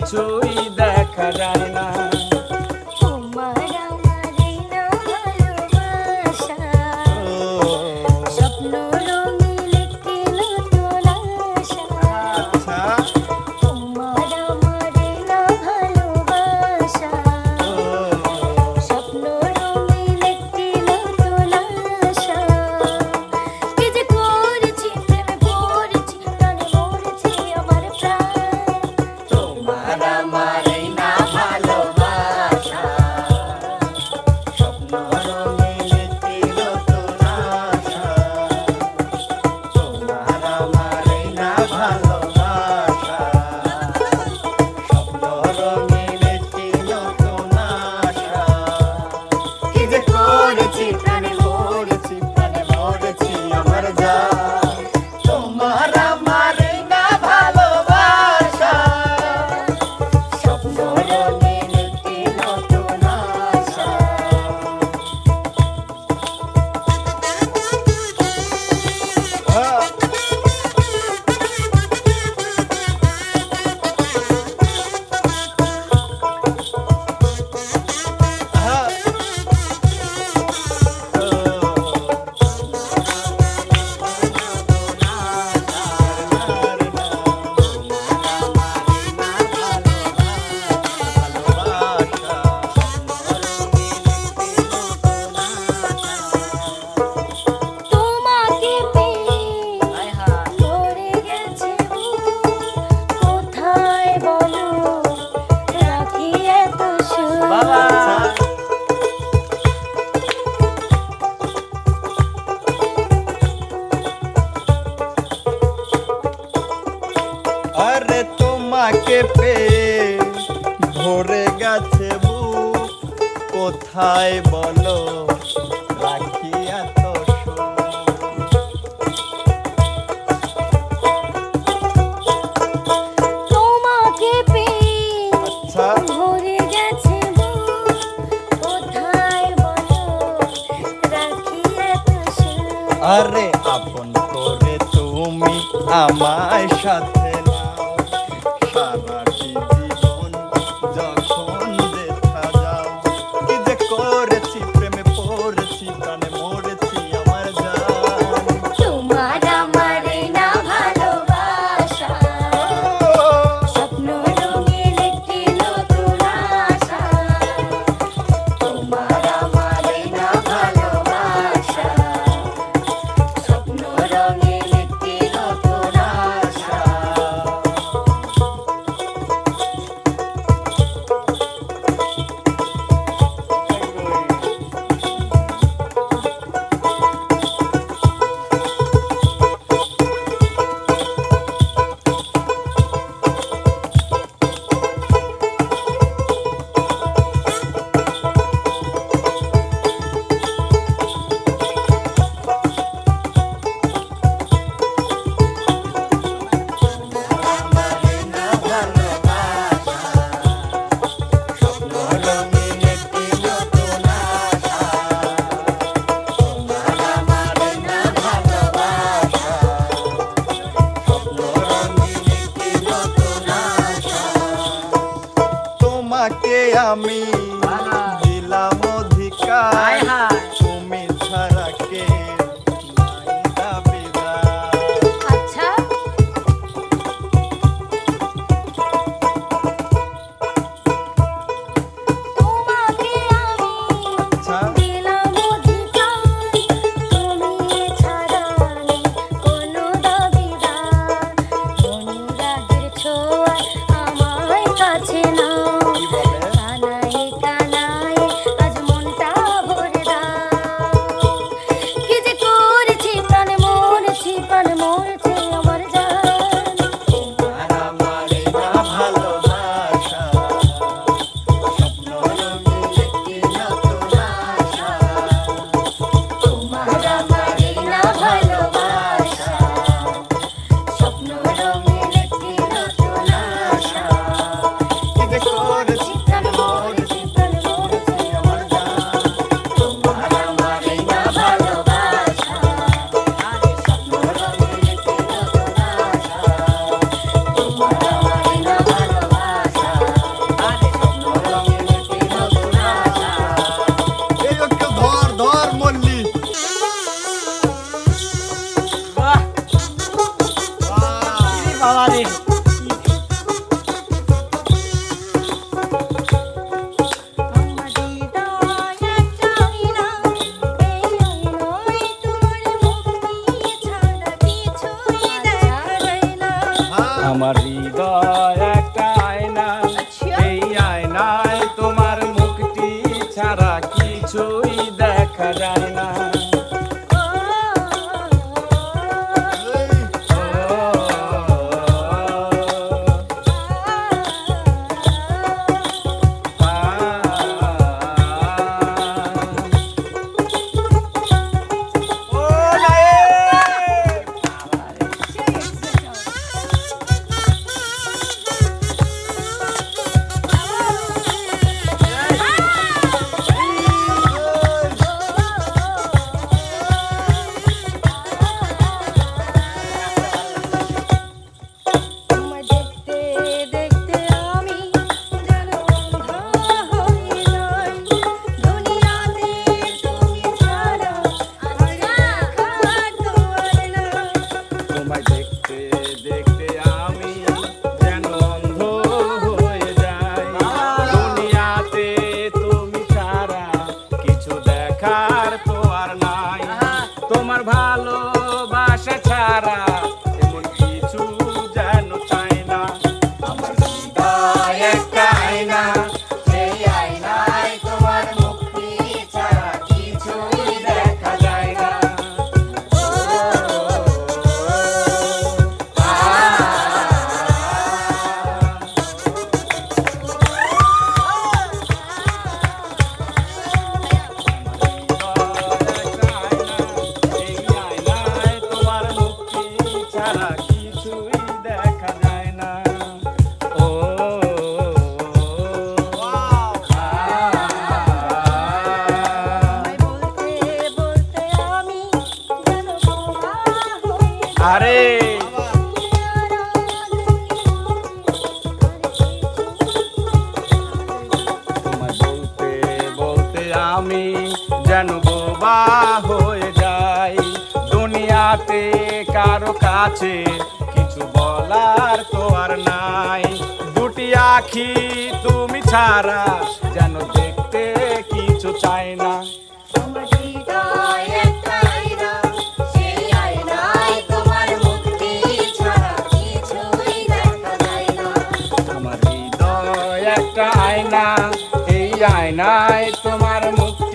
কিছুই দেখা যায় না। তোমার আমার এই না ভালোবাসা, স্বপ্ন রঙিন একটি নতুন আশা। আচ্ছা, তোমার আমার এই না ভালোবাসা, স্বপ্ন রঙিন একটি নতুন আশা। কি যে করেছি, প্রেমে পড়েছি, প্রাণে মরেছি আমার প্রাণ। তোমার আমার এই না ভালোবাসা, স্বপ্ন রঙিন একটি নতুন আশা। তোমার আমার এই না ভালোবাসা, স্বপ্ন রঙিন একটি নতুন আশা। কি যে করেছি, প্রাণে মরেছি, প্রাণে মরেছি আমার জান। তোমার আমার এই না ভালোবাসা, স্বপ্ন রঙিন একটি নতুন আশা। তোমাকে পেয়ে ভরে গেছে বুক, কোথায় বলো রাখি এত সুখ। আরে তোমাকে পেয়ে ভরে গেছে বুক, কোথায় বলো রাখি এত সুখ। তোমাকে পেয়ে আচ্ছা, ভরে গেছে বুক, কোথায় বলো রাখি এত সুখ। আরে আপন করে তুমি আমায় সাথে নাও, সারাটি জীবন যখন দেখা যাও। কি যে করেছি, প্রেমে পড়েছি, প্রাণে মরেছি আমার জান। তোমার আমার এই না ভালোবাসা, স্বপ্ন রঙিন একটি নতুন আশা। তোমার আমার এই না ভালোবাসা, স্বপ্ন রঙিন একটি নতুন আশা। তোমাকে আমি দিলাম অধিকার, তুমি ছাড়া কে নাই দাবিদার। আচ্ছা, তোমাকে আমি আচ্ছা, দিলাম অধিকার, তুমি ছাড়া নেই কোনো দাবিদার। অনুরাগের ছোঁয়ায় আমায় কাছে নাও, কি বলে? কানায় হৃদয় একটা আয়না, এই আয়নায় তোমার মুখটি ছাড়া কিছুই দেখা যায় না। তোমায় দেখতে দেখতে আমি যেন অন্ধ হয়ে যাই। দুনিয়াতে তুমি ছাড়া আর দেখার তোমার নাই। তোমায় দেখতে দেখতে আমি যেন অন্ধ হয়ে যাই। দুনিয়াতে তুমি ছাড়া কিছু দেখার তো আর নাই। তোমার ভালোবাসা ছাড়া এমন কিছু যেন চাই না। আমার হৃদয় একটা আয়না, সেই আয়নায় তোমার মুক্তি ছাড়া কিছুই দেখা যায় না। এই আয়নায় তোমার মুক্তি ছাড়া কিছুই দেখা যায় না। ও তোমায় বলতে বলতে আমি যেন বোবা হয়ে যাই। আরে তোমায় বলতে বলতে আমি যেন বোবা হয়ে যাই। দুনিয়াতে কারো কাছে কিছু বলার তো আর নাই। দুটি আখি তুমি ছাড়া যেন দেখতে কিছু চাই না। আমার হৃদয় একটা আয়না, সেই আয়নায় তোমার মুক্তি ছাড়া কিছুই দেখা যায় না। আমার হৃদয় একটা আয়না, এই আয়নায় তোমার মুক্তি